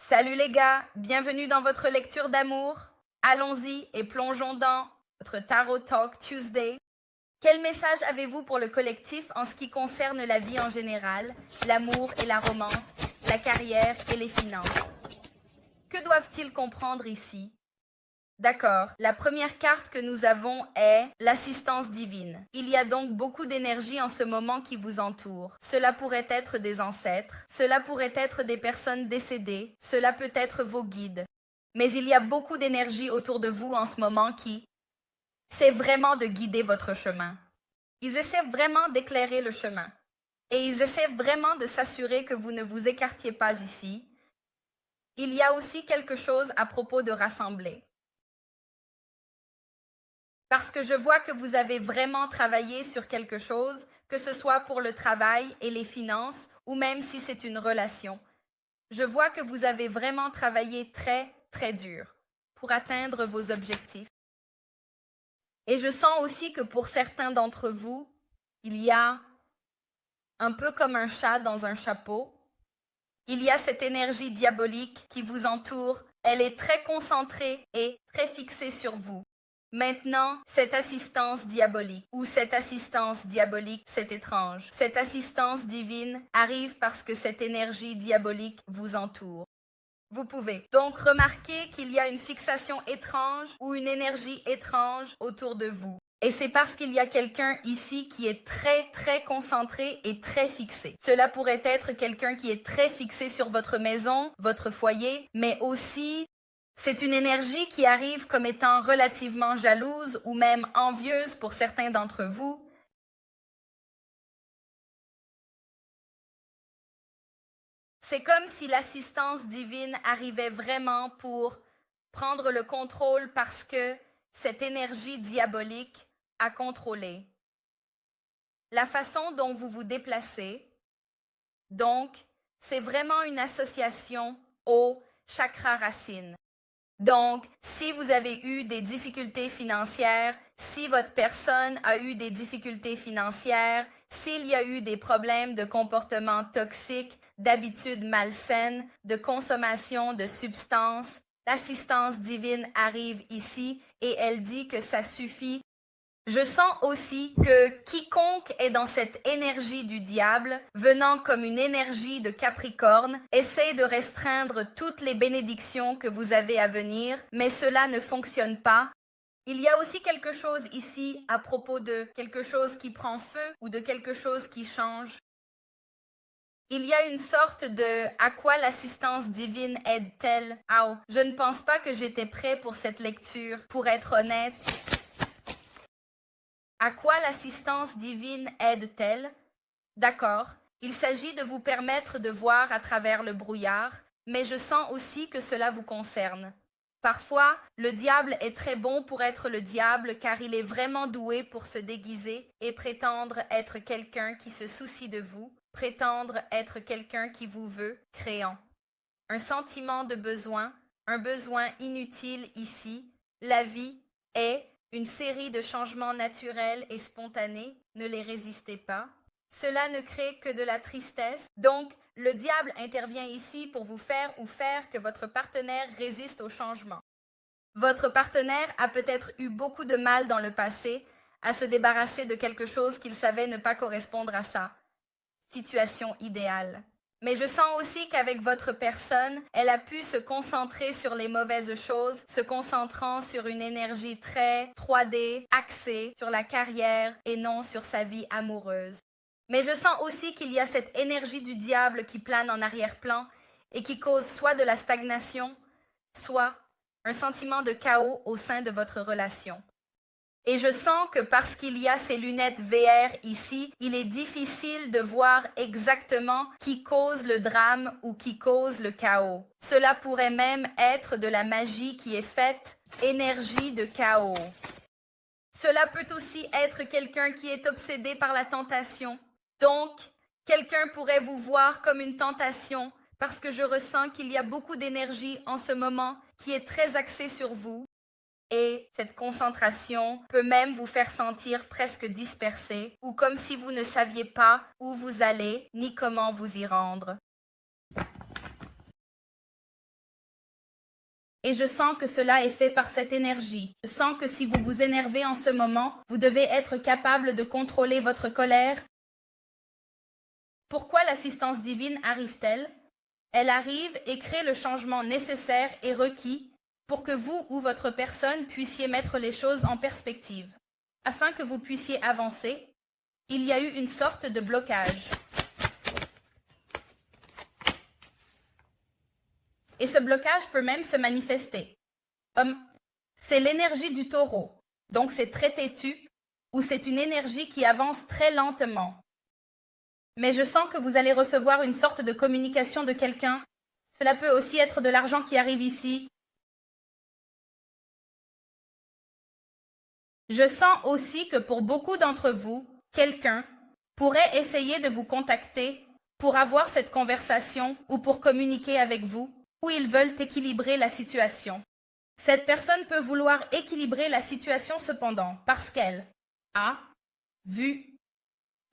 Salut les gars, bienvenue dans votre lecture d'amour. Allons-y et plongeons dans votre Tarot Talk Tuesday. Quel message avez-vous pour le collectif en ce qui concerne la vie en général, l'amour et la romance, la carrière et les finances? Que doivent-ils comprendre ici? D'accord, la première carte que nous avons est l'assistance divine. Il y a donc beaucoup d'énergie en ce moment qui vous entoure. Cela pourrait être des ancêtres, cela pourrait être des personnes décédées, cela peut être vos guides. Mais il y a beaucoup d'énergie autour de vous en ce moment qui c'est vraiment de guider votre chemin. Ils essaient vraiment d'éclairer le chemin. Et ils essaient vraiment de s'assurer que vous ne vous écartiez pas ici. Il y a aussi quelque chose à propos de rassembler. Parce que je vois que vous avez vraiment travaillé sur quelque chose, que ce soit pour le travail et les finances, ou même si c'est une relation. Je vois que vous avez vraiment travaillé très, très dur pour atteindre vos objectifs. Et je sens aussi que pour certains d'entre vous, il y a un peu comme un chat dans un chapeau. Il y a cette énergie diabolique qui vous entoure. Elle est très concentrée et très fixée sur vous. Maintenant, cette assistance diabolique, c'est étrange. Cette assistance divine arrive parce que cette énergie diabolique vous entoure. Vous pouvez donc remarquer qu'il y a une fixation étrange ou une énergie étrange autour de vous. Et c'est parce qu'il y a quelqu'un ici qui est très, très concentré et très fixé. Cela pourrait être quelqu'un qui est très fixé sur votre maison, votre foyer, mais aussi c'est une énergie qui arrive comme étant relativement jalouse ou même envieuse pour certains d'entre vous. C'est comme si l'assistance divine arrivait vraiment pour prendre le contrôle parce que cette énergie diabolique a contrôlé la façon dont vous vous déplacez. Donc, c'est vraiment une association au chakra racine. Donc, si vous avez eu des difficultés financières, si votre personne a eu des difficultés financières, s'il y a eu des problèmes de comportement toxique, d'habitudes malsaines, de consommation de substances, l'assistance divine arrive ici et elle dit que ça suffit. Je sens aussi que quiconque est dans cette énergie du diable, venant comme une énergie de Capricorne, essaie de restreindre toutes les bénédictions que vous avez à venir, mais cela ne fonctionne pas. Il y a aussi quelque chose ici à propos de quelque chose qui prend feu ou de quelque chose qui change. Il y a une sorte de « à quoi l'assistance divine aide-t-elle » Je ne pense pas que j'étais prêt pour cette lecture, pour être honnête. À quoi l'assistance divine aide-t-elle? D'accord, il s'agit de vous permettre de voir à travers le brouillard, mais je sens aussi que cela vous concerne. Parfois, le diable est très bon pour être le diable car il est vraiment doué pour se déguiser et prétendre être quelqu'un qui se soucie de vous, prétendre être quelqu'un qui vous veut, créant. Un sentiment de besoin, un besoin inutile ici, la vie est une série de changements naturels et spontanés, ne les résistez pas. Cela ne crée que de la tristesse. Donc, le diable intervient ici pour vous faire ou faire que votre partenaire résiste au changement. Votre partenaire a peut-être eu beaucoup de mal dans le passé à se débarrasser de quelque chose qu'il savait ne pas correspondre à sa situation idéale. Mais je sens aussi qu'avec votre personne, elle a pu se concentrer sur les mauvaises choses, se concentrant sur une énergie très 3D, axée sur la carrière et non sur sa vie amoureuse. Mais je sens aussi qu'il y a cette énergie du diable qui plane en arrière-plan et qui cause soit de la stagnation, soit un sentiment de chaos au sein de votre relation. Et je sens que parce qu'il y a ces lunettes VR ici, il est difficile de voir exactement qui cause le drame ou qui cause le chaos. Cela pourrait même être de la magie qui est faite, énergie de chaos. Cela peut aussi être quelqu'un qui est obsédé par la tentation. Donc, quelqu'un pourrait vous voir comme une tentation parce que je ressens qu'il y a beaucoup d'énergie en ce moment qui est très axée sur vous. Et cette concentration peut même vous faire sentir presque dispersé ou comme si vous ne saviez pas où vous allez ni comment vous y rendre. Et je sens que cela est fait par cette énergie. Je sens que si vous vous énervez en ce moment, vous devez être capable de contrôler votre colère. Pourquoi l'assistance divine arrive-t-elle? Elle arrive et crée le changement nécessaire et requis pour que vous ou votre personne puissiez mettre les choses en perspective. Afin que vous puissiez avancer, il y a eu une sorte de blocage. Et ce blocage peut même se manifester. C'est l'énergie du taureau, donc c'est très têtu, ou c'est une énergie qui avance très lentement. Mais je sens que vous allez recevoir une sorte de communication de quelqu'un. Cela peut aussi être de l'argent qui arrive ici. Je sens aussi que pour beaucoup d'entre vous, quelqu'un pourrait essayer de vous contacter pour avoir cette conversation ou pour communiquer avec vous, ou ils veulent équilibrer la situation. Cette personne peut vouloir équilibrer la situation cependant parce qu'elle a vu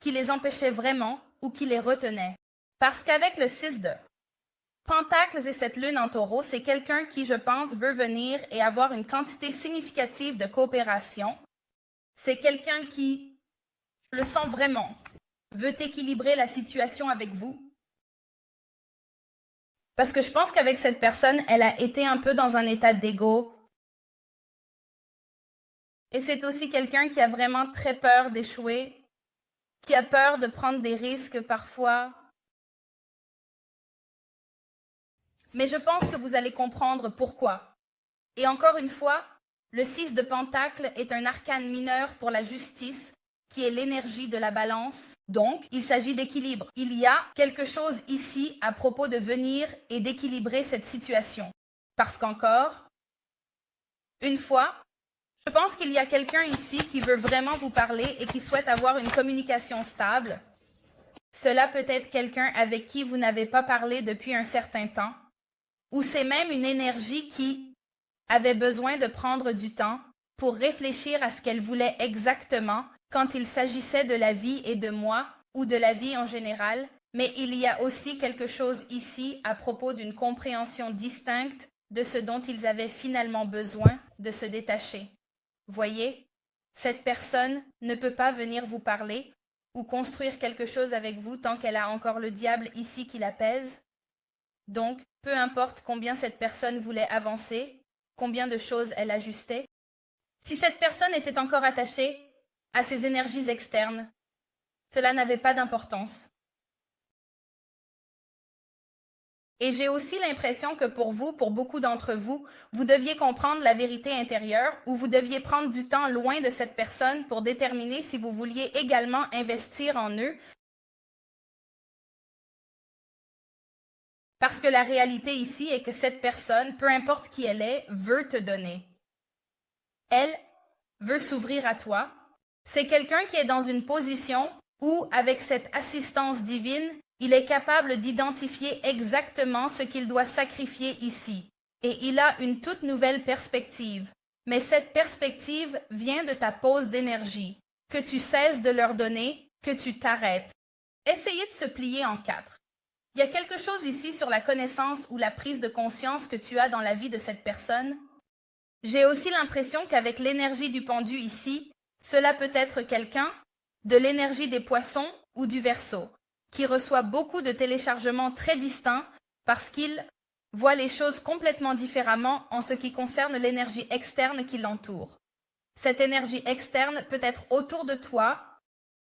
qui les empêchait vraiment ou qui les retenait. Parce qu'avec le 6 de Pentacles et cette lune en taureau, c'est quelqu'un qui, je pense, veut venir et avoir une quantité significative de coopération. C'est quelqu'un qui, je le sens vraiment, veut équilibrer la situation avec vous. Parce que je pense qu'avec cette personne, elle a été un peu dans un état d'ego. Et c'est aussi quelqu'un qui a vraiment très peur d'échouer, qui a peur de prendre des risques parfois. Mais je pense que vous allez comprendre pourquoi. Et encore une fois, le 6 de Pentacles est un arcane mineur pour la justice, qui est l'énergie de la balance. Donc, il s'agit d'équilibre. Il y a quelque chose ici à propos de venir et d'équilibrer cette situation. Parce qu'encore, une fois, je pense qu'il y a quelqu'un ici qui veut vraiment vous parler et qui souhaite avoir une communication stable. Cela peut être quelqu'un avec qui vous n'avez pas parlé depuis un certain temps, ou c'est même une énergie qui avait besoin de prendre du temps pour réfléchir à ce qu'elle voulait exactement quand il s'agissait de la vie et de moi, ou de la vie en général, mais il y a aussi quelque chose ici à propos d'une compréhension distincte de ce dont ils avaient finalement besoin de se détacher. Voyez, cette personne ne peut pas venir vous parler ou construire quelque chose avec vous tant qu'elle a encore le diable ici qui la pèse. Donc, peu importe combien cette personne voulait avancer, combien de choses elle ajustait, si cette personne était encore attachée à ses énergies externes, cela n'avait pas d'importance. Et j'ai aussi l'impression que pour vous, pour beaucoup d'entre vous, vous deviez comprendre la vérité intérieure ou vous deviez prendre du temps loin de cette personne pour déterminer si vous vouliez également investir en eux. Parce que la réalité ici est que cette personne, peu importe qui elle est, veut te donner. Elle veut s'ouvrir à toi. C'est quelqu'un qui est dans une position où, avec cette assistance divine, il est capable d'identifier exactement ce qu'il doit sacrifier ici. Et il a une toute nouvelle perspective. Mais cette perspective vient de ta pause d'énergie. Que tu cesses de leur donner, que tu t'arrêtes. Essayez de se plier en quatre. Il y a quelque chose ici sur la connaissance ou la prise de conscience que tu as dans la vie de cette personne. J'ai aussi l'impression qu'avec l'énergie du pendu ici, cela peut être quelqu'un de l'énergie des poissons ou du Verseau, qui reçoit beaucoup de téléchargements très distincts parce qu'il voit les choses complètement différemment en ce qui concerne l'énergie externe qui l'entoure. Cette énergie externe peut être autour de toi,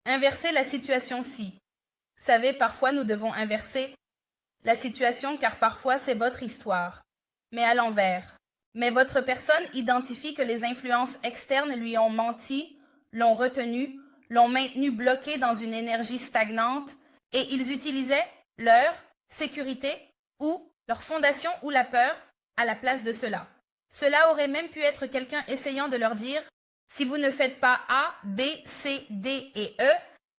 inverser la situation-ci. Vous savez, parfois nous devons inverser la situation car parfois c'est votre histoire, mais à l'envers. Mais votre personne identifie que les influences externes lui ont menti, l'ont retenu, l'ont maintenu bloqué dans une énergie stagnante et ils utilisaient leur sécurité ou leur fondation ou la peur à la place de cela. Cela aurait même pu être quelqu'un essayant de leur dire « Si vous ne faites pas A, B, C, D et E,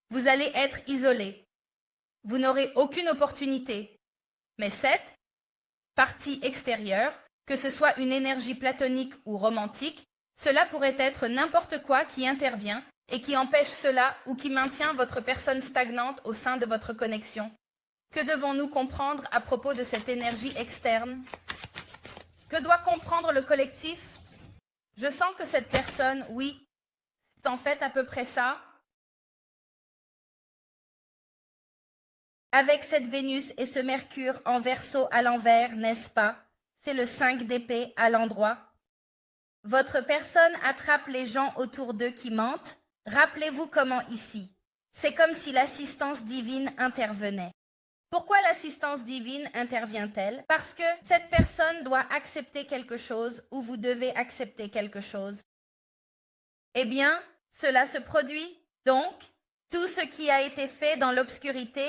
vous allez être isolé. Vous n'aurez aucune opportunité. » Mais cette partie extérieure, que ce soit une énergie platonique ou romantique, cela pourrait être n'importe quoi qui intervient et qui empêche cela ou qui maintient votre personne stagnante au sein de votre connexion. Que devons-nous comprendre à propos de cette énergie externe? Que Que doit comprendre le collectif? Je sens que cette personne, oui, c'est en fait à peu près ça. Avec cette Vénus et ce Mercure en Verseau à l'envers, n'est-ce pas? C'est le 5 d'épée à l'endroit. Votre personne attrape les gens autour d'eux qui mentent. Rappelez-vous comment ici. C'est comme si l'assistance divine intervenait. Pourquoi l'assistance divine intervient-elle? Parce que cette personne doit accepter quelque chose ou vous devez accepter quelque chose. Eh bien, cela se produit. Donc, tout ce qui a été fait dans l'obscurité,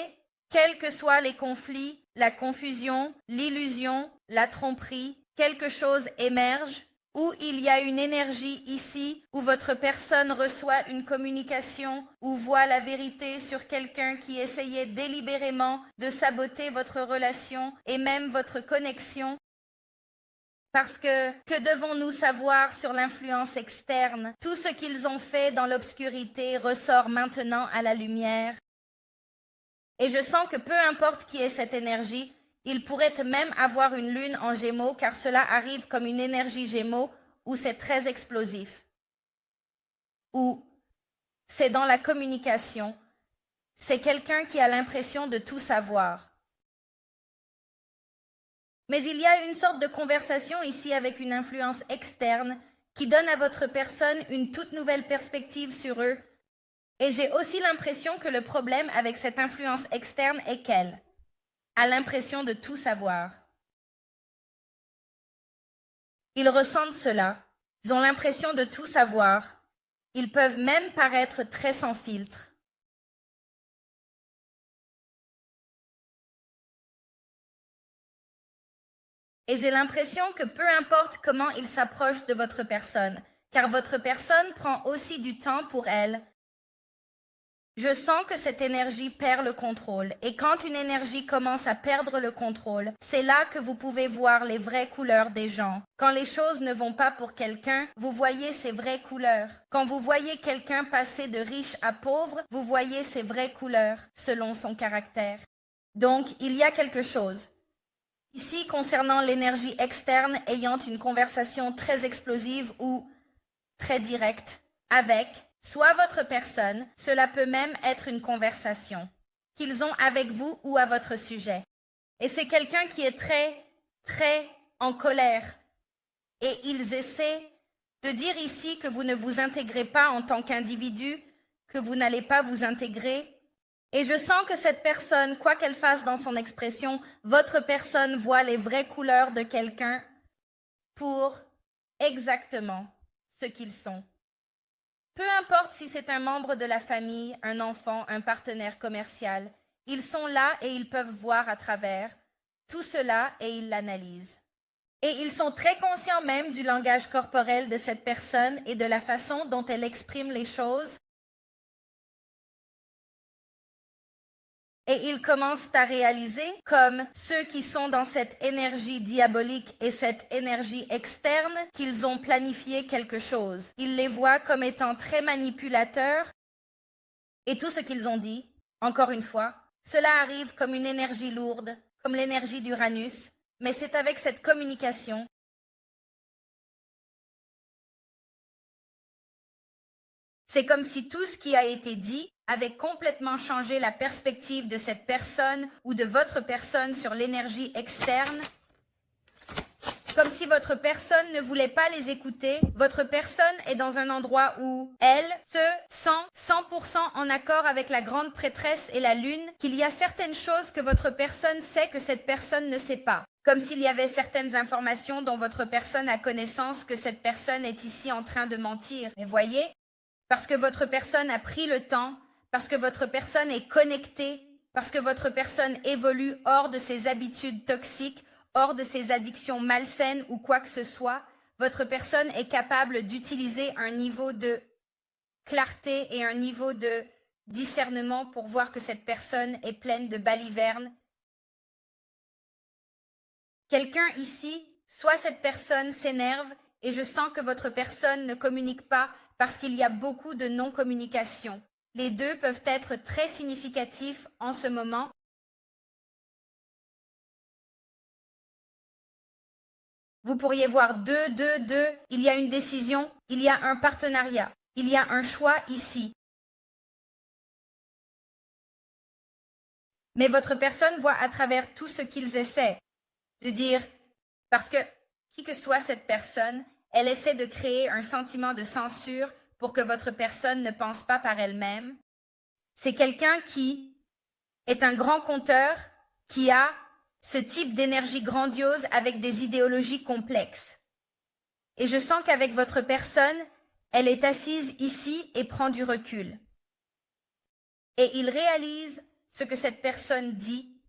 quels que soient les conflits, la confusion, l'illusion, la tromperie, quelque chose émerge, où il y a une énergie ici, où votre personne reçoit une communication ou voit la vérité sur quelqu'un qui essayait délibérément de saboter votre relation et même votre connexion. Parce que devons-nous savoir sur l'influence externe? Tout ce qu'ils ont fait dans l'obscurité ressort maintenant à la lumière. Et je sens que peu importe qui est cette énergie, il pourrait même avoir une lune en Gémeaux, car cela arrive comme une énergie Gémeaux, où c'est très explosif. Ou c'est dans la communication. C'est quelqu'un qui a l'impression de tout savoir. Mais il y a une sorte de conversation ici avec une influence externe qui donne à votre personne une toute nouvelle perspective sur eux. Et j'ai aussi l'impression que le problème avec cette influence externe est qu'elle a l'impression de tout savoir. Ils ressentent cela. Ils ont l'impression de tout savoir. Ils peuvent même paraître très sans filtre. Et j'ai l'impression que peu importe comment ils s'approchent de votre personne, car votre personne prend aussi du temps pour elle. Je sens que cette énergie perd le contrôle, et quand une énergie commence à perdre le contrôle, c'est là que vous pouvez voir les vraies couleurs des gens. Quand les choses ne vont pas pour quelqu'un, vous voyez ses vraies couleurs. Quand vous voyez quelqu'un passer de riche à pauvre, vous voyez ses vraies couleurs, selon son caractère. Donc, il y a quelque chose. Ici, concernant l'énergie externe ayant une conversation très explosive ou très directe avec soit votre personne, cela peut même être une conversation qu'ils ont avec vous ou à votre sujet. Et c'est quelqu'un qui est très en colère. Et ils essaient de dire ici que vous ne vous intégrez pas en tant qu'individu, que vous n'allez pas vous intégrer. Et je sens que cette personne, quoi qu'elle fasse dans son expression, votre personne voit les vraies couleurs de quelqu'un pour exactement ce qu'ils sont. Peu importe si c'est un membre de la famille, un enfant, un partenaire commercial, ils sont là et ils peuvent voir à travers tout cela et ils l'analysent. Et ils sont très conscients même du langage corporel de cette personne et de la façon dont elle exprime les choses. Et ils commencent à réaliser, comme ceux qui sont dans cette énergie diabolique et cette énergie externe, qu'ils ont planifié quelque chose. Ils les voient comme étant très manipulateurs. Et tout ce qu'ils ont dit, encore une fois, cela arrive comme une énergie lourde, comme l'énergie d'Uranus, mais c'est avec cette communication. C'est comme si tout ce qui a été dit avait complètement changé la perspective de cette personne ou de votre personne sur l'énergie externe. Comme si votre personne ne voulait pas les écouter, votre personne est dans un endroit où elle se sent 100% en accord avec la grande prêtresse et la lune, qu'il y a certaines choses que votre personne sait que cette personne ne sait pas. Comme s'il y avait certaines informations dont votre personne a connaissance que cette personne est ici en train de mentir. Mais voyez, parce que votre personne a pris le temps, parce que votre personne est connectée, parce que votre personne évolue hors de ses habitudes toxiques, hors de ses addictions malsaines ou quoi que ce soit, votre personne est capable d'utiliser un niveau de clarté et un niveau de discernement pour voir que cette personne est pleine de balivernes. Quelqu'un ici, soit cette personne s'énerve et je sens que votre personne ne communique pas parce qu'il y a beaucoup de non-communication. Les deux peuvent être très significatifs en ce moment. Vous pourriez voir deux, deux, deux. Il y a une décision, il y a un partenariat, il y a un choix ici. Mais votre personne voit à travers tout ce qu'ils essaient de dire, parce que qui que soit cette personne, elle essaie de créer un sentiment de censure pour que votre personne ne pense pas par elle-même. C'est quelqu'un qui est un grand conteur, qui a ce type d'énergie grandiose avec des idéologies complexes. Et je sens qu'avec votre personne, elle est assise ici et prend du recul. Et il réalise ce que cette personne dit,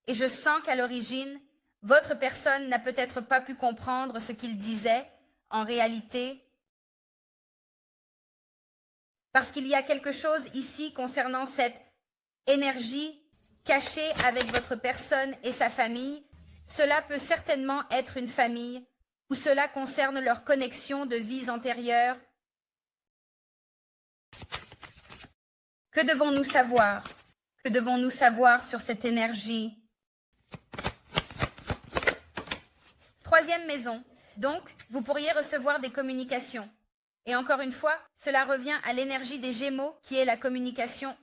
et je sens qu'à l'origine, votre personne n'a peut-être pas pu comprendre ce qu'il disait en réalité, parce qu'il y a quelque chose ici concernant cette énergie cachée avec votre personne et sa famille. Cela peut certainement être une famille, ou cela concerne leur connexion de vies antérieures. Que devons-nous savoir? Que devons-nous savoir sur cette énergie? Troisième maison. Donc, vous pourriez recevoir des communications. Et encore une fois, cela revient à l'énergie des Gémeaux qui est la communication.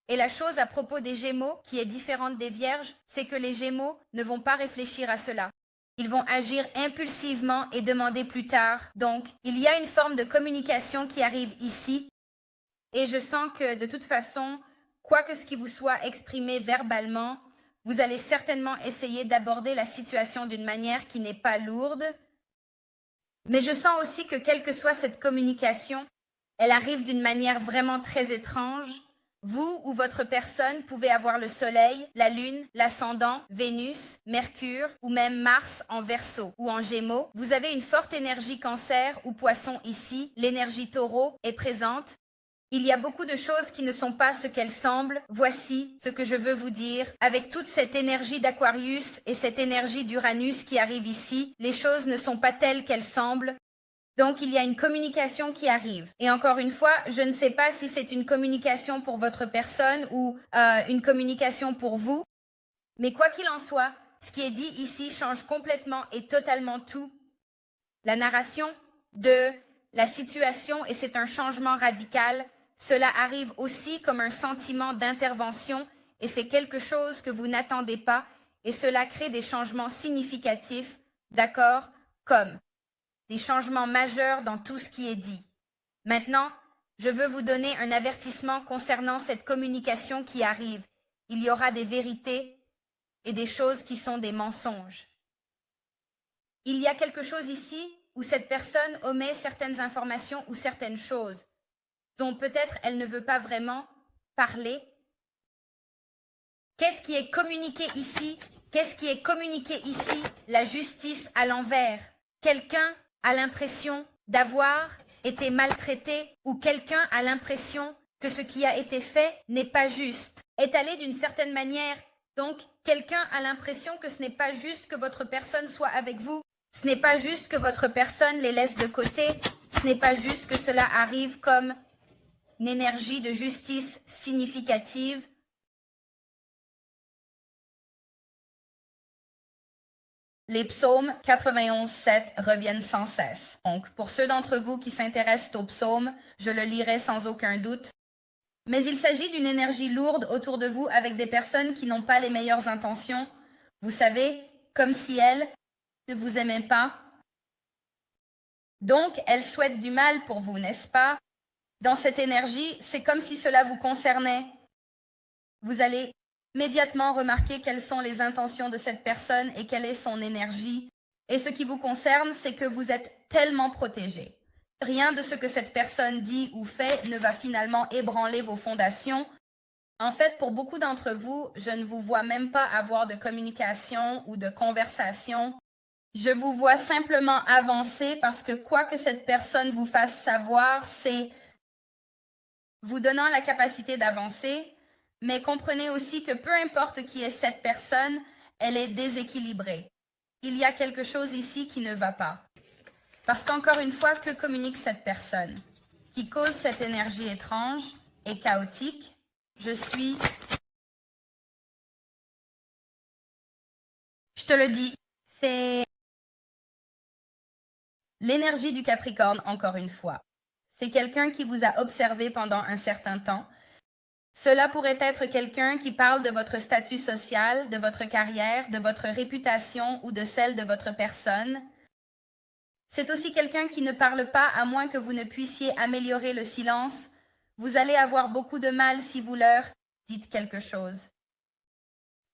Et la chose à propos des Gémeaux qui est différente des Vierges, c'est que les Gémeaux ne vont pas réfléchir à cela. Ils vont agir impulsivement et demander plus tard. Donc, il y a une forme de communication qui arrive ici. Et je sens que de toute façon, quoi que ce qui vous soit exprimé verbalement, vous allez certainement essayer d'aborder la situation d'une manière qui n'est pas lourde. Mais je sens aussi que quelle que soit cette communication, elle arrive d'une manière vraiment très étrange. Vous ou votre personne pouvez avoir le Soleil, la Lune, l'ascendant, Vénus, Mercure ou même Mars en Verseau ou en Gémeaux. Vous avez une forte énergie Cancer ou Poisson ici. L'énergie Taureau est présente. Il y a beaucoup de choses qui ne sont pas ce qu'elles semblent. Voici ce que je veux vous dire. Avec toute cette énergie d'Aquarius et cette énergie d'Uranus qui arrive ici, les choses ne sont pas telles qu'elles semblent. Donc, il y a une communication qui arrive. Et encore une fois, je ne sais pas si c'est une communication pour votre personne ou une communication pour vous. Mais quoi qu'il en soit, ce qui est dit ici change complètement et totalement tout. La narration de la situation, et c'est un changement radical. Cela arrive aussi comme un sentiment d'intervention et c'est quelque chose que vous n'attendez pas et cela crée des changements significatifs, d'accord, comme des changements majeurs dans tout ce qui est dit. Maintenant, je veux vous donner un avertissement concernant cette communication qui arrive. Il y aura des vérités et des choses qui sont des mensonges. Il y a quelque chose ici où cette personne omet certaines informations ou certaines choses dont peut-être elle ne veut pas vraiment parler. Qu'est-ce qui est communiqué ici? Qu'est-ce qui est communiqué ici? La justice à l'envers. Quelqu'un a l'impression d'avoir été maltraité ou quelqu'un a l'impression que ce qui a été fait n'est pas juste, est allé d'une certaine manière. Donc, quelqu'un a l'impression que ce n'est pas juste que votre personne soit avec vous. Ce n'est pas juste que votre personne les laisse de côté. Ce n'est pas juste que cela arrive comme une énergie de justice significative. Les psaumes 91:7 reviennent sans cesse. Donc, pour ceux d'entre vous qui s'intéressent aux psaumes, je le lirai sans aucun doute. Mais il s'agit d'une énergie lourde autour de vous avec des personnes qui n'ont pas les meilleures intentions. Vous savez, comme si elles ne vous aimaient pas. Donc, elles souhaitent du mal pour vous, n'est-ce pas? Dans cette énergie, c'est comme si cela vous concernait. Vous allez immédiatement remarquer quelles sont les intentions de cette personne et quelle est son énergie. Et ce qui vous concerne, c'est que vous êtes tellement protégé. Rien de ce que cette personne dit ou fait ne va finalement ébranler vos fondations. En fait, pour beaucoup d'entre vous, je ne vous vois même pas avoir de communication ou de conversation. Je vous vois simplement avancer parce que quoi que cette personne vous fasse savoir, c'est vous donnant la capacité d'avancer, mais comprenez aussi que peu importe qui est cette personne, elle est déséquilibrée. Il y a quelque chose ici qui ne va pas. Parce qu'encore une fois, que communique cette personne qui cause cette énergie étrange et chaotique? Je te le dis, c'est L'énergie du Capricorne, encore une fois. C'est quelqu'un qui vous a observé pendant un certain temps. Cela pourrait être quelqu'un qui parle de votre statut social, de votre carrière, de votre réputation ou de celle de votre personne. C'est aussi quelqu'un qui ne parle pas à moins que vous ne puissiez améliorer le silence. Vous allez avoir beaucoup de mal si vous leur dites quelque chose.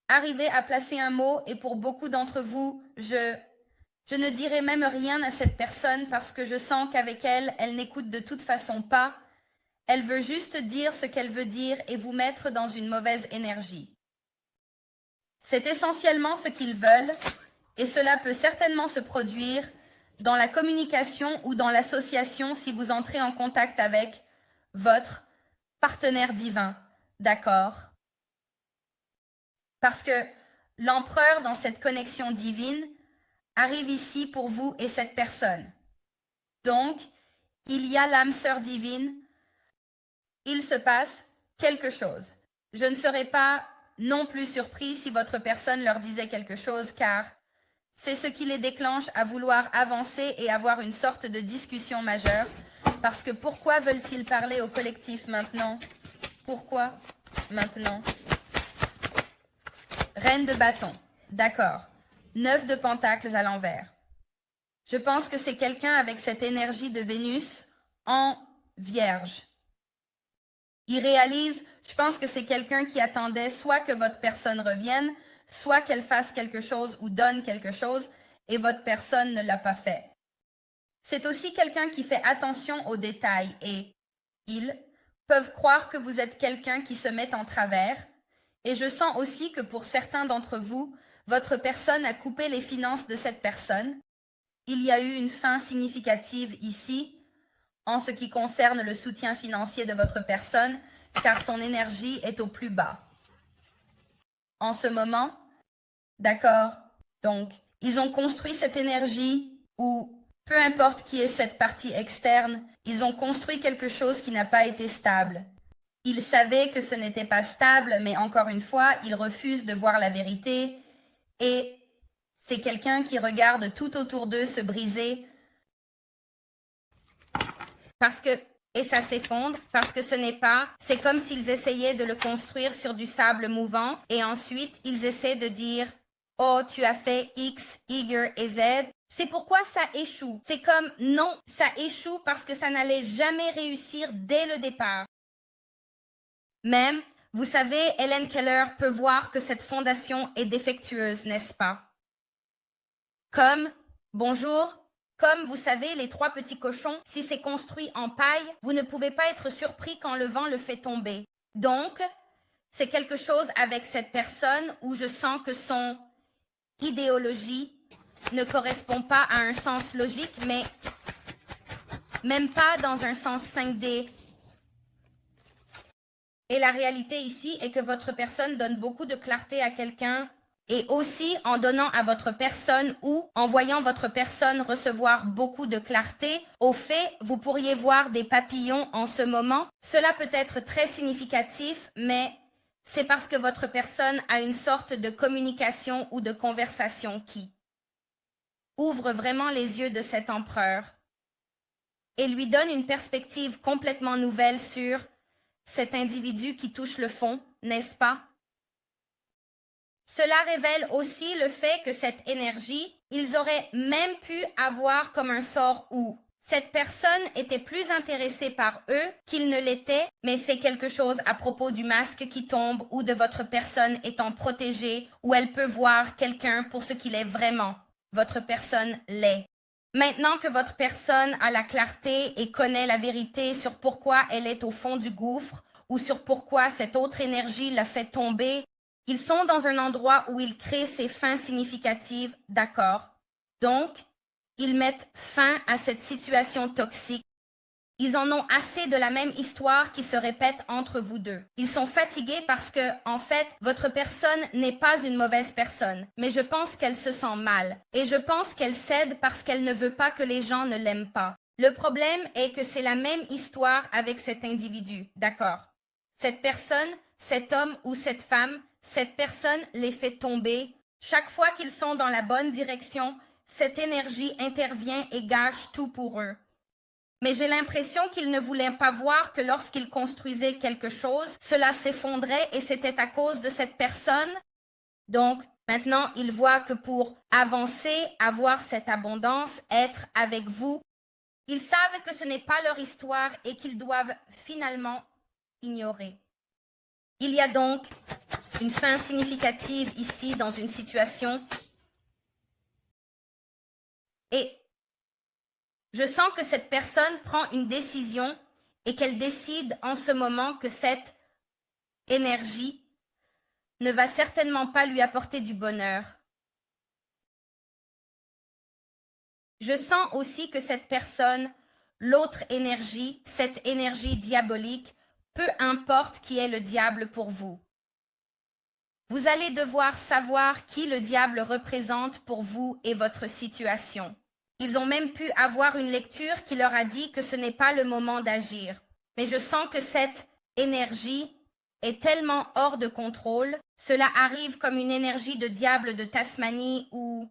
Arrivez à placer un mot et pour beaucoup d'entre vous, je ne dirai même rien à cette personne parce que je sens qu'avec elle, elle n'écoute de toute façon pas. Elle veut juste dire ce qu'elle veut dire et vous mettre dans une mauvaise énergie. C'est essentiellement ce qu'ils veulent et cela peut certainement se produire dans la communication ou dans l'association si vous entrez en contact avec votre partenaire divin. D'accord? Parce que l'empereur dans cette connexion divine arrive ici pour vous et cette personne. Donc, il y a l'âme sœur divine. Il se passe quelque chose. Je ne serais pas non plus surpris si votre personne leur disait quelque chose car c'est ce qui les déclenche à vouloir avancer et avoir une sorte de discussion majeure. Parce que pourquoi veulent-ils parler au collectif maintenant? Pourquoi maintenant? Reine de bâton. D'accord. 9 de pentacles à l'envers. Je pense que c'est quelqu'un avec cette énergie de Vénus en Vierge. Il réalise, je pense que c'est quelqu'un qui attendait soit que votre personne revienne, soit qu'elle fasse quelque chose ou donne quelque chose, et votre personne ne l'a pas fait. C'est aussi quelqu'un qui fait attention aux détails et ils peuvent croire que vous êtes quelqu'un qui se met en travers. Et je sens aussi que pour certains d'entre vous, votre personne a coupé les finances de cette personne. Il y a eu une fin significative ici en ce qui concerne le soutien financier de votre personne, car son énergie est au plus bas. En ce moment, d'accord, donc, ils ont construit cette énergie où, peu importe qui est cette partie externe, ils ont construit quelque chose qui n'a pas été stable. Ils savaient que ce n'était pas stable, mais encore une fois, ils refusent de voir la vérité et c'est quelqu'un qui regarde tout autour d'eux se briser parce que, et ça s'effondre, parce que ce n'est pas, c'est comme s'ils essayaient de le construire sur du sable mouvant et ensuite ils essaient de dire « Oh, tu as fait X, Y et Z ». C'est pourquoi ça échoue. C'est comme « Non, ça échoue parce que ça n'allait jamais réussir dès le départ ». Même, vous savez, Helen Keller peut voir que cette fondation est défectueuse, n'est-ce pas? Comme, bonjour, comme vous savez, les 3 petits cochons, si c'est construit en paille, vous ne pouvez pas être surpris quand le vent le fait tomber. Donc, c'est quelque chose avec cette personne où je sens que son idéologie ne correspond pas à un sens logique, mais même pas dans un sens 5D. Et la réalité ici est que votre personne donne beaucoup de clarté à quelqu'un et aussi en donnant à votre personne ou en voyant votre personne recevoir beaucoup de clarté, au fait, vous pourriez voir des papillons en ce moment. Cela peut être très significatif, mais c'est parce que votre personne a une sorte de communication ou de conversation qui ouvre vraiment les yeux de cet empereur et lui donne une perspective complètement nouvelle sur cet individu qui touche le fond, n'est-ce pas? Cela révèle aussi le fait que cette énergie, ils auraient même pu avoir comme un sort où cette personne était plus intéressée par eux qu'il ne l'était, mais c'est quelque chose à propos du masque qui tombe ou de votre personne étant protégée, où elle peut voir quelqu'un pour ce qu'il est vraiment. Votre personne l'est. Maintenant que votre personne a la clarté et connaît la vérité sur pourquoi elle est au fond du gouffre ou sur pourquoi cette autre énergie l'a fait tomber, ils sont dans un endroit où ils créent ces fins significatives, d'accord? Donc, ils mettent fin à cette situation toxique. Ils en ont assez de la même histoire qui se répète entre vous deux. Ils sont fatigués parce que, en fait, votre personne n'est pas une mauvaise personne, mais je pense qu'elle se sent mal. Et je pense qu'elle cède parce qu'elle ne veut pas que les gens ne l'aiment pas. Le problème est que c'est la même histoire avec cet individu, d'accord? Cette personne, cet homme ou cette femme, cette personne les fait tomber. Chaque fois qu'ils sont dans la bonne direction, cette énergie intervient et gâche tout pour eux. Mais j'ai l'impression qu'ils ne voulaient pas voir que lorsqu'ils construisaient quelque chose, cela s'effondrait et c'était à cause de cette personne. Donc, maintenant, ils voient que pour avancer, avoir cette abondance, être avec vous, ils savent que ce n'est pas leur histoire et qu'ils doivent finalement ignorer. Il y a donc une fin significative ici dans une situation et je sens que cette personne prend une décision et qu'elle décide en ce moment que cette énergie ne va certainement pas lui apporter du bonheur. Je sens aussi que cette personne, l'autre énergie, cette énergie diabolique, peu importe qui est le diable pour vous. Vous allez devoir savoir qui le diable représente pour vous et votre situation. Ils ont même pu avoir une lecture qui leur a dit que ce n'est pas le moment d'agir. Mais je sens que cette énergie est tellement hors de contrôle, cela arrive comme une énergie de diable de Tasmanie où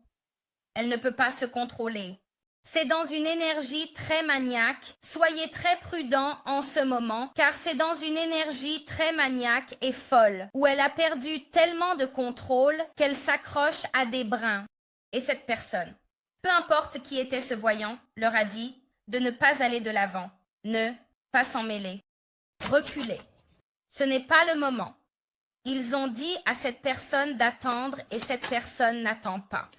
elle ne peut pas se contrôler. C'est dans une énergie très maniaque. Soyez très prudents en ce moment, car c'est dans une énergie très maniaque et folle, où elle a perdu tellement de contrôle qu'elle s'accroche à des brins. Et cette personne, peu importe qui était ce voyant, leur a dit de ne pas aller de l'avant, ne pas s'en mêler, reculer. Ce n'est pas le moment. Ils ont dit à cette personne d'attendre et cette personne n'attend pas.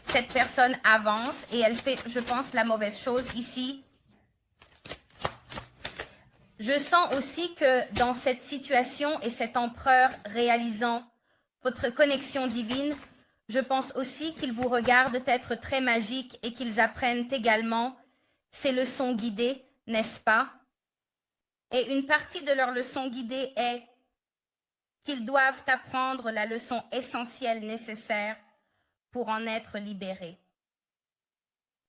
Cette personne avance et elle fait, je pense, la mauvaise chose ici. Je sens aussi que dans cette situation et cet empereur réalisant votre connexion divine, je pense aussi qu'ils vous regardent être très magiques et qu'ils apprennent également ces leçons guidées, n'est-ce pas? Et une partie de leur leçon guidée est qu'ils doivent apprendre la leçon essentielle nécessaire pour en être libérés.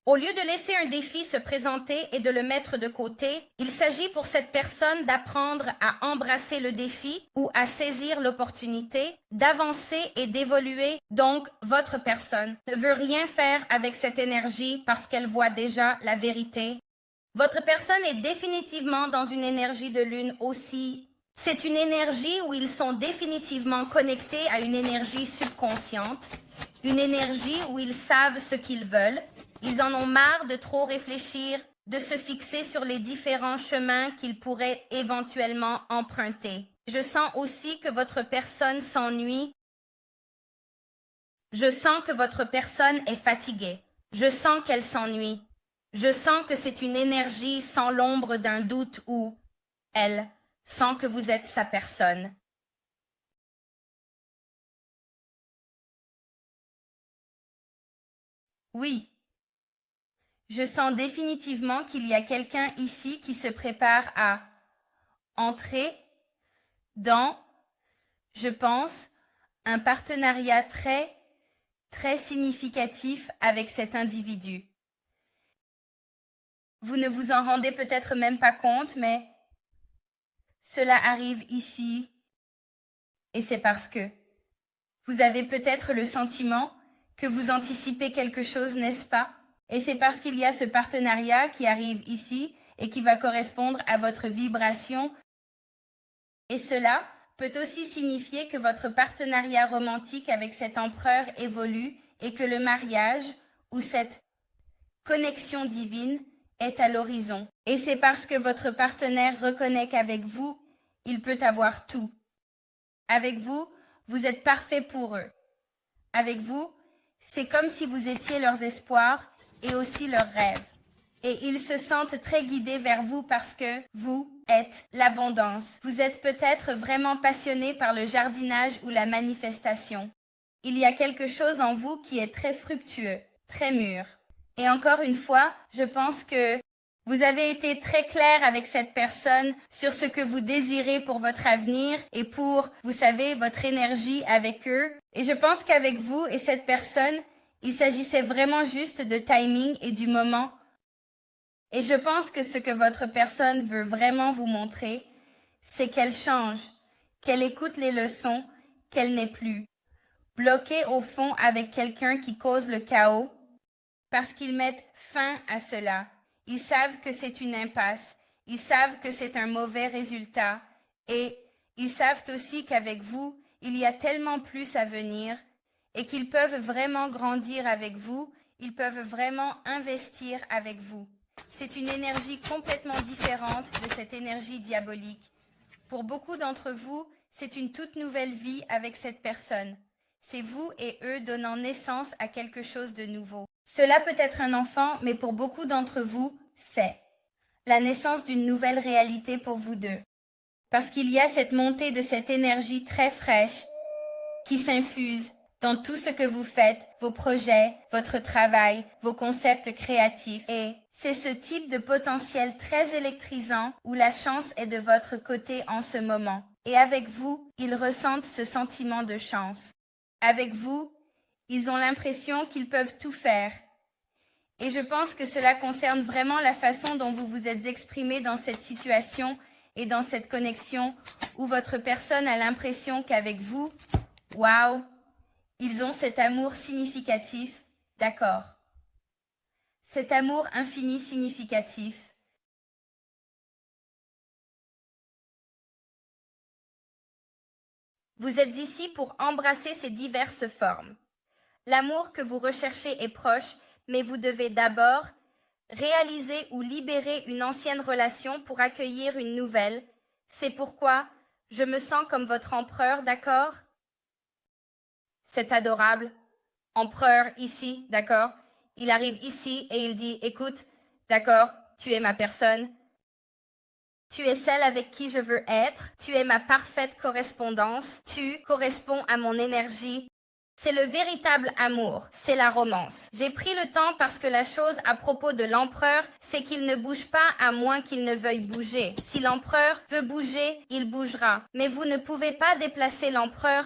Au lieu de laisser un défi se présenter et de le mettre de côté, il s'agit pour cette personne d'apprendre à embrasser le défi ou à saisir l'opportunité, d'avancer et d'évoluer. Donc, votre personne ne veut rien faire avec cette énergie parce qu'elle voit déjà la vérité. Votre personne est définitivement dans une énergie de lune aussi. C'est une énergie où ils sont définitivement connectés à une énergie subconsciente, une énergie où ils savent ce qu'ils veulent. Ils en ont marre de trop réfléchir, de se fixer sur les différents chemins qu'ils pourraient éventuellement emprunter. Je sens aussi que votre personne s'ennuie. Je sens que votre personne est fatiguée. Je sens qu'elle s'ennuie. Je sens que c'est une énergie sans l'ombre d'un doute où elle sent que vous êtes sa personne. Oui. Je sens définitivement qu'il y a quelqu'un ici qui se prépare à entrer dans, je pense, un partenariat très, très significatif avec cet individu. Vous ne vous en rendez peut-être même pas compte, mais cela arrive ici et c'est parce que vous avez peut-être le sentiment que vous anticipez quelque chose, n'est-ce pas? Et c'est parce qu'il y a ce partenariat qui arrive ici et qui va correspondre à votre vibration. Et cela peut aussi signifier que votre partenariat romantique avec cet empereur évolue et que le mariage ou cette connexion divine est à l'horizon. Et c'est parce que votre partenaire reconnaît qu'avec vous, il peut avoir tout. Avec vous, vous êtes parfait pour eux. Avec vous, c'est comme si vous étiez leurs espoirs et aussi leurs rêves. Et ils se sentent très guidés vers vous parce que vous êtes l'abondance. Vous êtes peut-être vraiment passionné par le jardinage ou la manifestation. Il y a quelque chose en vous qui est très fructueux, très mûr. Et encore une fois, je pense que vous avez été très clair avec cette personne sur ce que vous désirez pour votre avenir et pour, vous savez, votre énergie avec eux. Et je pense qu'avec vous et cette personne, il s'agissait vraiment juste de timing et du moment. Et je pense que ce que votre personne veut vraiment vous montrer, c'est qu'elle change, qu'elle écoute les leçons, qu'elle n'est plus bloquée au fond avec quelqu'un qui cause le chaos. parce qu'ils mettent fin à cela. Ils savent que c'est une impasse, ils savent que c'est un mauvais résultat et ils savent aussi qu'avec vous, il y a tellement plus à venir et qu'ils peuvent vraiment grandir avec vous, ils peuvent vraiment investir avec vous. C'est une énergie complètement différente de cette énergie diabolique. Pour beaucoup d'entre vous, c'est une toute nouvelle vie avec cette personne. C'est vous et eux donnant naissance à quelque chose de nouveau. Cela peut être un enfant, mais pour beaucoup d'entre vous, c'est la naissance d'une nouvelle réalité pour vous deux. Parce qu'il y a cette montée de cette énergie très fraîche qui s'infuse dans tout ce que vous faites, vos projets, votre travail, vos concepts créatifs. Et c'est ce type de potentiel très électrisant où la chance est de votre côté en ce moment. Et avec vous, ils ressentent ce sentiment de chance. Avec vous, ils ont l'impression qu'ils peuvent tout faire. Et je pense que cela concerne vraiment la façon dont vous vous êtes exprimé dans cette situation et dans cette connexion où votre personne a l'impression qu'avec vous, waouh, ils ont cet amour significatif, d'accord. Cet amour infini significatif. Vous êtes ici pour embrasser ces diverses formes. L'amour que vous recherchez est proche, mais vous devez d'abord réaliser ou libérer une ancienne relation pour accueillir une nouvelle. C'est pourquoi je me sens comme votre empereur, d'accord? C'est adorable. Empereur ici, d'accord? Il arrive ici et il dit, écoute, d'accord, tu es ma personne. Tu es celle avec qui je veux être. Tu es ma parfaite correspondance. Tu corresponds à mon énergie. C'est le véritable amour, c'est la romance. J'ai pris le temps parce que la chose à propos de l'empereur, c'est qu'il ne bouge pas à moins qu'il ne veuille bouger. Si l'empereur veut bouger, il bougera. Mais vous ne pouvez pas déplacer l'empereur.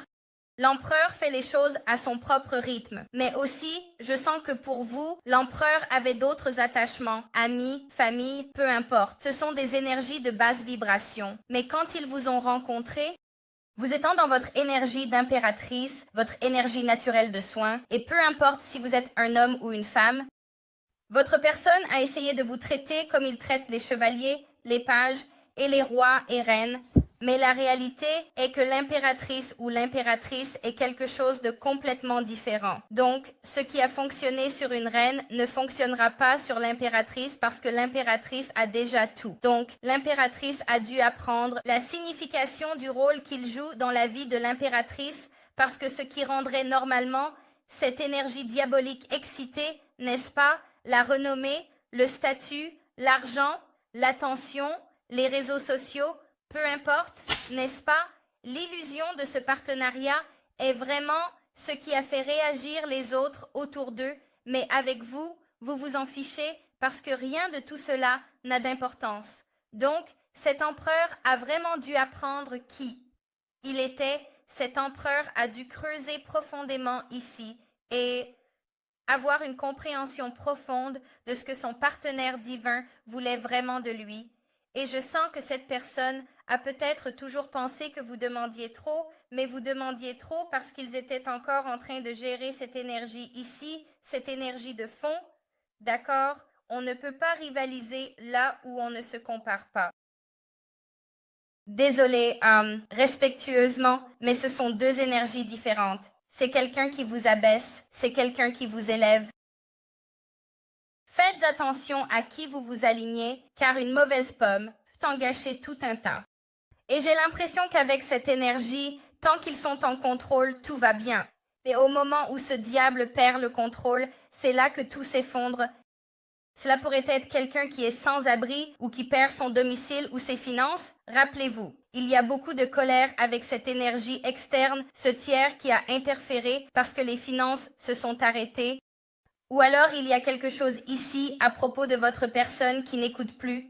L'empereur fait les choses à son propre rythme. Mais aussi, je sens que pour vous, l'empereur avait d'autres attachements, amis, famille, peu importe. Ce sont des énergies de basse vibration. Mais quand ils vous ont rencontré, vous étant dans votre énergie d'impératrice, votre énergie naturelle de soin, et peu importe si vous êtes un homme ou une femme, votre personne a essayé de vous traiter comme il traite les chevaliers, les pages et les rois et reines, mais la réalité est que l'impératrice ou l'impératrice est quelque chose de complètement différent. Donc, ce qui a fonctionné sur une reine ne fonctionnera pas sur l'impératrice parce que l'impératrice a déjà tout. Donc, l'impératrice a dû apprendre la signification du rôle qu'il joue dans la vie de l'impératrice parce que ce qui rendrait normalement cette énergie diabolique excitée, n'est-ce pas, la renommée, le statut, l'argent, l'attention, les réseaux sociaux, peu importe, n'est-ce pas, l'illusion de ce partenariat est vraiment ce qui a fait réagir les autres autour d'eux, mais avec vous, vous vous en fichez parce que rien de tout cela n'a d'importance. Donc, cet empereur a vraiment dû apprendre qui il était. Cet empereur a dû creuser profondément ici et avoir une compréhension profonde de ce que son partenaire divin voulait vraiment de lui. Et je sens que cette personne a peut-être toujours pensé que vous demandiez trop, mais vous demandiez trop parce qu'ils étaient encore en train de gérer cette énergie ici, cette énergie de fond. D'accord? On ne peut pas rivaliser là où on ne se compare pas. Désolée, respectueusement, mais ce sont deux énergies différentes. C'est quelqu'un qui vous abaisse, c'est quelqu'un qui vous élève. Faites attention à qui vous vous alignez, car une mauvaise pomme peut en gâcher tout un tas. Et j'ai l'impression qu'avec cette énergie, tant qu'ils sont en contrôle, tout va bien. Mais au moment où ce diable perd le contrôle, c'est là que tout s'effondre. Cela pourrait être quelqu'un qui est sans abri ou qui perd son domicile ou ses finances. Rappelez-vous, il y a beaucoup de colère avec cette énergie externe, ce tiers qui a interféré parce que les finances se sont arrêtées. Ou alors il y a quelque chose ici à propos de votre personne qui n'écoute plus.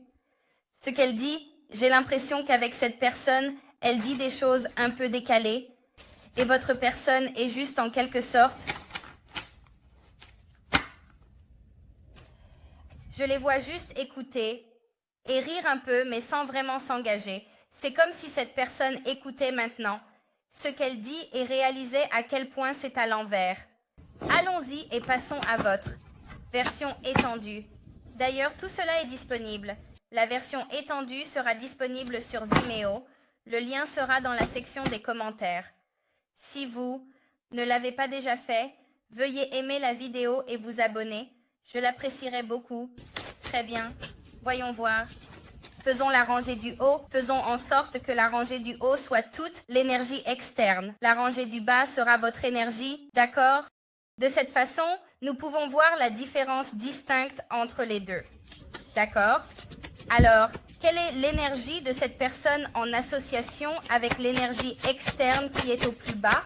Ce qu'elle dit, j'ai l'impression qu'avec cette personne, elle dit des choses un peu décalées. Et votre personne est juste en quelque sorte... Je les vois juste écouter et rire un peu, mais sans vraiment s'engager. C'est comme si cette personne écoutait maintenant ce qu'elle dit et réalisait à quel point c'est à l'envers. Allons-y et passons à votre. Version étendue. D'ailleurs, tout cela est disponible. La version étendue sera disponible sur Vimeo. Le lien sera dans la section des commentaires. Si vous ne l'avez pas déjà fait, veuillez aimer la vidéo et vous abonner. Je l'apprécierai beaucoup. Très bien. Voyons voir. Faisons la rangée du haut. Faisons en sorte que la rangée du haut soit toute l'énergie externe. La rangée du bas sera votre énergie, d'accord? De cette façon, nous pouvons voir la différence distincte entre les deux. D'accord? Alors, quelle est l'énergie de cette personne en association avec l'énergie externe qui est au plus bas?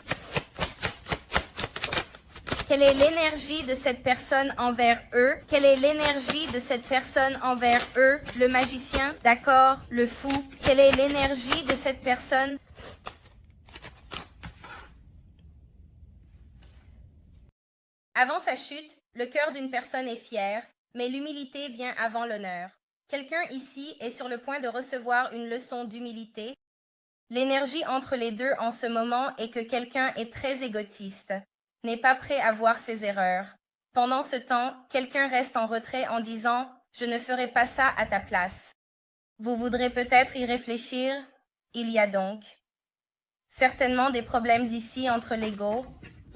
Quelle est l'énergie de cette personne envers eux? Quelle est l'énergie de cette personne envers eux? Le magicien, d'accord? Le fou. Quelle est l'énergie de cette personne? Avant sa chute, le cœur d'une personne est fier, mais l'humilité vient avant l'honneur. Quelqu'un ici est sur le point de recevoir une leçon d'humilité. L'énergie entre les deux en ce moment est que quelqu'un est très égotiste, n'est pas prêt à voir ses erreurs. Pendant ce temps, quelqu'un reste en retrait en disant « Je ne ferai pas ça à ta place ». Vous voudrez peut-être y réfléchir? Il y a donc certainement des problèmes ici entre l'ego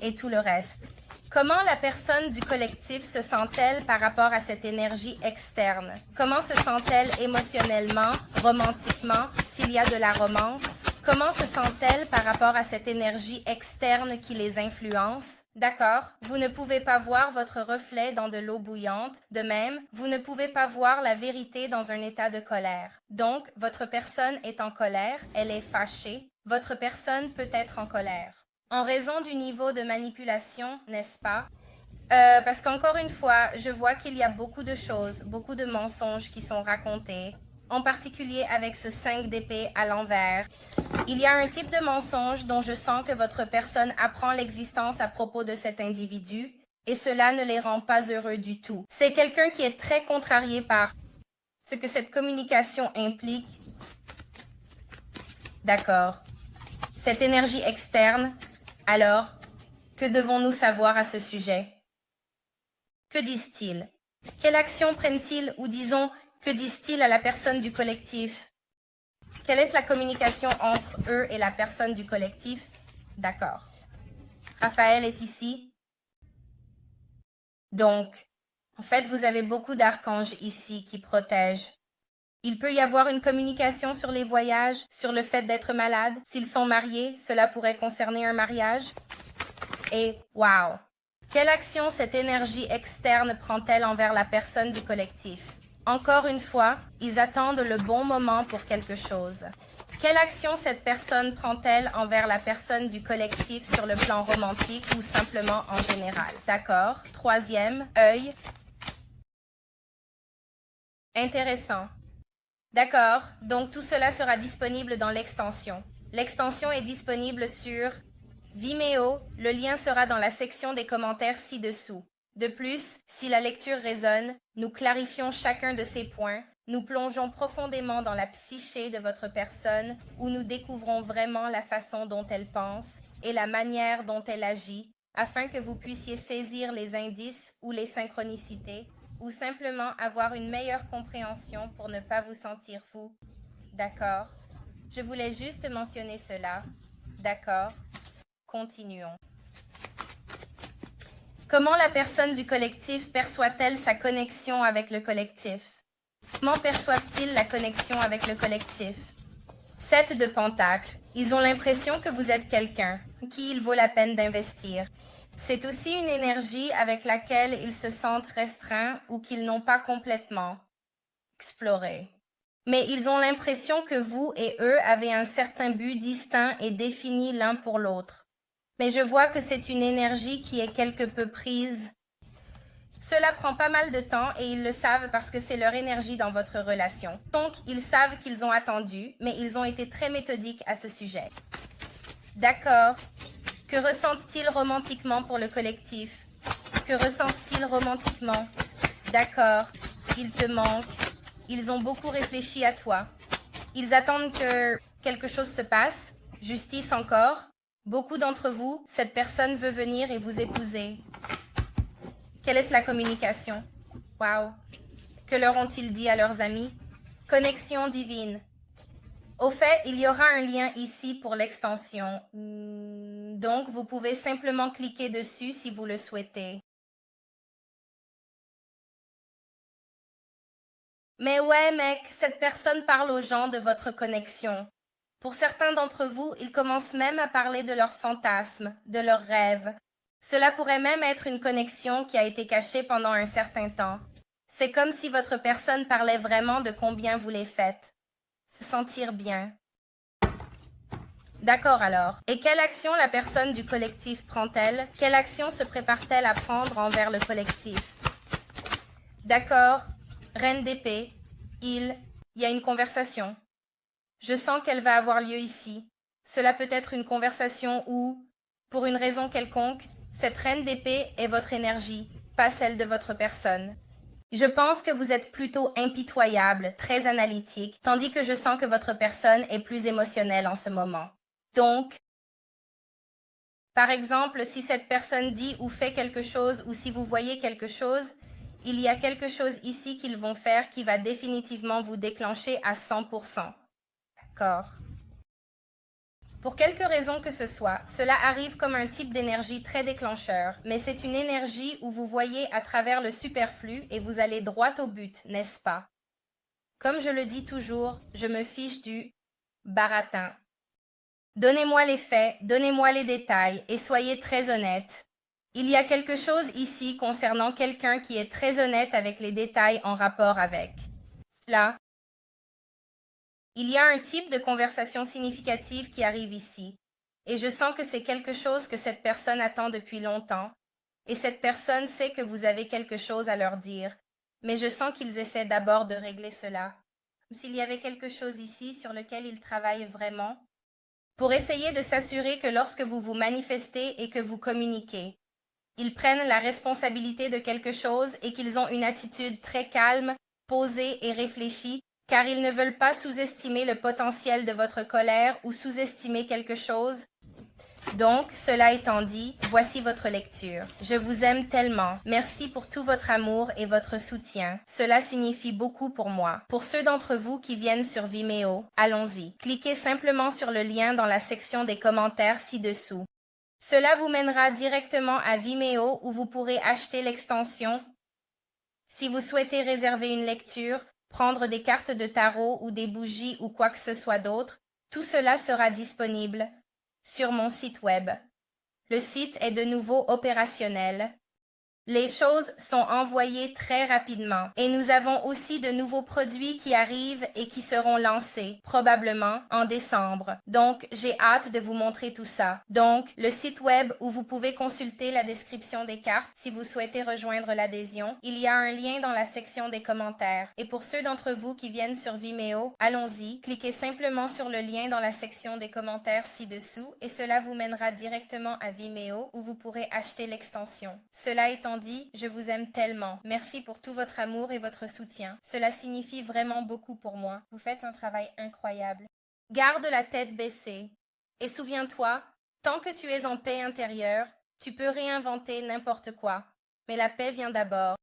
et tout le reste. Comment la personne du collectif se sent-elle par rapport à cette énergie externe? Comment se sent-elle émotionnellement, romantiquement, s'il y a de la romance? Comment se sent-elle par rapport à cette énergie externe qui les influence? D'accord, vous ne pouvez pas voir votre reflet dans de l'eau bouillante. De même, vous ne pouvez pas voir la vérité dans un état de colère. Donc, votre personne est en colère, elle est fâchée. Votre personne peut être en colère. En raison du niveau de manipulation, n'est-ce pas? Parce qu'encore une fois, je vois qu'il y a beaucoup de choses, beaucoup de mensonges qui sont racontés, en particulier avec ce 5 d'épée à l'envers. Il y a un type de mensonge dont je sens que votre personne apprend l'existence à propos de cet individu, et cela ne les rend pas heureux du tout. C'est quelqu'un qui est très contrarié par ce que cette communication implique. D'accord. Cette énergie externe, alors, que devons-nous savoir à ce sujet? Que disent-ils? Quelle action prennent-ils ou disons, que disent-ils à la personne du collectif? Quelle est la communication entre eux et la personne du collectif? D'accord. Raphaël est ici. Donc, en fait, vous avez beaucoup d'archanges ici qui protègent. Il peut y avoir une communication sur les voyages, sur le fait d'être malade. S'ils sont mariés, cela pourrait concerner un mariage. Et, wow! Quelle action cette énergie externe prend-elle envers la personne du collectif? Encore une fois, ils attendent le bon moment pour quelque chose. Quelle action cette personne prend-elle envers la personne du collectif sur le plan romantique ou simplement en général? D'accord. Troisième, œil. Intéressant. D'accord, donc tout cela sera disponible dans l'extension. L'extension est disponible sur Vimeo, le lien sera dans la section des commentaires ci-dessous. De plus, si la lecture résonne, nous clarifions chacun de ces points, nous plongeons profondément dans la psyché de votre personne où nous découvrons vraiment la façon dont elle pense et la manière dont elle agit, afin que vous puissiez saisir les indices ou les synchronicités, ou simplement avoir une meilleure compréhension pour ne pas vous sentir fou. D'accord? Je voulais juste mentionner cela. D'accord? Continuons. Comment la personne du collectif perçoit-elle sa connexion avec le collectif? Comment perçoivent-ils la connexion avec le collectif? 7 de Pentacles. Ils ont l'impression que vous êtes quelqu'un, qui il vaut la peine d'investir. C'est aussi une énergie avec laquelle ils se sentent restreints ou qu'ils n'ont pas complètement exploré. Mais ils ont l'impression que vous et eux avez un certain but distinct et défini l'un pour l'autre. Mais je vois que c'est une énergie qui est quelque peu prise. Cela prend pas mal de temps et ils le savent parce que c'est leur énergie dans votre relation. Donc, ils savent qu'ils ont attendu, mais ils ont été très méthodiques à ce sujet. D'accord. Que ressentent-ils romantiquement pour le collectif? Que ressentent-ils romantiquement? D'accord. Ils te manquent. Ils ont beaucoup réfléchi à toi. Ils attendent que quelque chose se passe. Justice encore. Beaucoup d'entre vous, cette personne veut venir et vous épouser. Quelle est la communication? Waouh! Que leur ont-ils dit à leurs amis? Connexion divine. Au fait, il y aura un lien ici pour l'extension. Donc, vous pouvez simplement cliquer dessus si vous le souhaitez. Mais ouais, mec, cette personne parle aux gens de votre connexion. Pour certains d'entre vous, ils commencent même à parler de leurs fantasmes, de leurs rêves. Cela pourrait même être une connexion qui a été cachée pendant un certain temps. C'est comme si votre personne parlait vraiment de combien vous les faites. Se sentir bien. D'accord alors. Et quelle action la personne du collectif prend-elle? Quelle action se prépare-t-elle à prendre envers le collectif? D'accord. Reine d'épée. Il y a une conversation. Je sens qu'elle va avoir lieu ici. Cela peut être une conversation où, pour une raison quelconque, cette reine d'épée est votre énergie, pas celle de votre personne. Je pense que vous êtes plutôt impitoyable, très analytique, tandis que je sens que votre personne est plus émotionnelle en ce moment. Donc, par exemple, si cette personne dit ou fait quelque chose ou si vous voyez quelque chose, il y a quelque chose ici qu'ils vont faire qui va définitivement vous déclencher à 100%. D'accord. Pour quelque raison que ce soit, cela arrive comme un type d'énergie très déclencheur, mais c'est une énergie où vous voyez à travers le superflu et vous allez droit au but, n'est-ce pas? Comme je le dis toujours, je me fiche du baratin. Donnez-moi les faits, donnez-moi les détails et soyez très honnête. Il y a quelque chose ici concernant quelqu'un qui est très honnête avec les détails en rapport avec cela. Il y a un type de conversation significative qui arrive ici, et je sens que c'est quelque chose que cette personne attend depuis longtemps, et cette personne sait que vous avez quelque chose à leur dire, mais je sens qu'ils essaient d'abord de régler cela, comme s'il y avait quelque chose ici sur lequel ils travaillent vraiment, pour essayer de s'assurer que lorsque vous vous manifestez et que vous communiquez, ils prennent la responsabilité de quelque chose et qu'ils ont une attitude très calme, posée et réfléchie, car ils ne veulent pas sous-estimer le potentiel de votre colère ou sous-estimer quelque chose. Donc, cela étant dit, voici votre lecture. Je vous aime tellement. Merci pour tout votre amour et votre soutien. Cela signifie beaucoup pour moi. Pour ceux d'entre vous qui viennent sur Vimeo, allons-y. Cliquez simplement sur le lien dans la section des commentaires ci-dessous. Cela vous mènera directement à Vimeo où vous pourrez acheter l'extension. Si vous souhaitez réserver une lecture, prendre des cartes de tarot ou des bougies ou quoi que ce soit d'autre, tout cela sera disponible sur mon site web. Le site est de nouveau opérationnel. Les choses sont envoyées très rapidement et nous avons aussi de nouveaux produits qui arrivent et qui seront lancés, probablement en décembre. Donc, j'ai hâte de vous montrer tout ça. Donc, le site web où vous pouvez consulter la description des cartes si vous souhaitez rejoindre l'adhésion, il y a un lien dans la section des commentaires. Et pour ceux d'entre vous qui viennent sur Vimeo, allons-y, cliquez simplement sur le lien dans la section des commentaires ci-dessous et cela vous mènera directement à Vimeo où vous pourrez acheter l'extension. Cela étant dit, je vous aime tellement. Merci pour tout votre amour et votre soutien. Cela signifie vraiment beaucoup pour moi. Vous faites un travail incroyable. Garde la tête baissée. Et souviens-toi, tant que tu es en paix intérieure, tu peux réinventer n'importe quoi. Mais la paix vient d'abord.